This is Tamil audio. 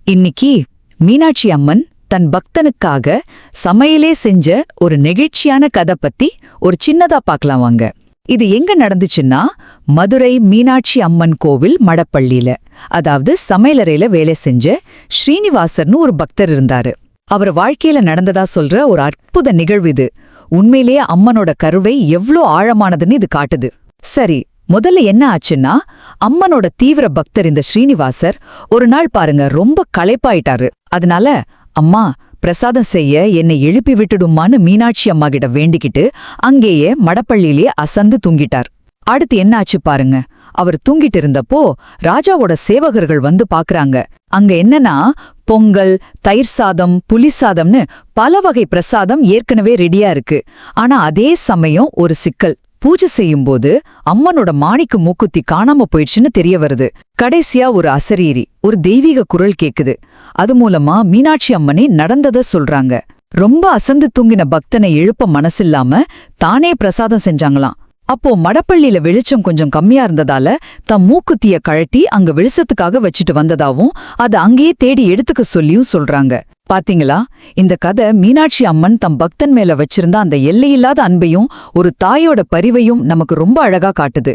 இன்னைக்கு மீனாட்சி அம்மன் தன் பக்தனுக்காக சமையலே செஞ்ச ஒரு நெகிழ்ச்சியான கதை பத்தி ஒரு சின்னதா பார்க்கலாம் வாங்க. இது எங்க நடந்துச்சுன்னா மதுரை மீனாட்சி அம்மன் கோவில் மடப்பள்ளியில, அதாவது சமையலறையில வேலை செஞ்ச ஸ்ரீனிவாசர்னு ஒரு பக்தர் இருந்தாரு. அவர் வாழ்க்கையில நடந்ததா சொல்ற ஒரு அற்புத நிகழ்வு இது. உண்மையிலேயே அம்மனோட கருணை எவ்ளோ ஆழமானதுன்னு இது காட்டுது. சரி, முதல்ல என்ன ஆச்சுன்னா, அம்மனோட தீவிர பக்தர் இந்த ஸ்ரீனிவாசர் ஒரு நாள் பாருங்க ரொம்ப களைப்பாயிட்டாரு. அதனால, அம்மா பிரசாதம் செய்ய என்னை எழுப்பி விட்டுடுமான்னு மீனாட்சி அம்மா கிட்ட வேண்டிக்கிட்டு அங்கேயே மடப்பள்ளியிலே அசந்து தூங்கிட்டார். அடுத்து என்ன ஆச்சு பாருங்க. அவர் தூங்கிட்டு இருந்தப்போ ராஜாவோட சேவகர்கள் வந்து பாக்குறாங்க. அங்க என்னன்னா, பொங்கல், தயிர் சாதம், புலி சாதம்னு பல வகை பிரசாதம் ஏற்கனவே ரெடியா இருக்கு. ஆனா அதே சமயம் ஒரு சிக்கல். பூஜை செய்யும்போது அம்மனோட மாணிக்கு மூக்குத்தி காணாம போயிடுச்சுன்னு தெரிய வருது. கடைசியா ஒரு அசரீரி, ஒரு தெய்வீக குரல் கேக்குது. அது மூலமா மீனாட்சி அம்மனே நடந்தத சொல்றாங்க. ரொம்ப அசந்து தூங்கின பக்தனை எழுப்ப மனசில்லாம தானே பிரசாதம் செஞ்சாங்களாம். அப்போ மடப்பள்ளியில வெளிச்சம் கொஞ்சம் கம்மியா இருந்ததால தம் மூக்குத்திய கழட்டி அங்க வெளிச்சத்துக்காக வச்சுட்டு வந்ததாவும் அது அங்கேயே தேடி எடுத்துக்க சொல்லியும் சொல்றாங்க. பாத்தீங்களா, இந்த கதை மீனாட்சி அம்மன் தம் பக்தன் மேல வச்சிருந்த அந்த எல்லையில்லாத அன்பையும் ஒரு தாயோட பரிவையும் நமக்கு ரொம்ப அழகா காட்டுது.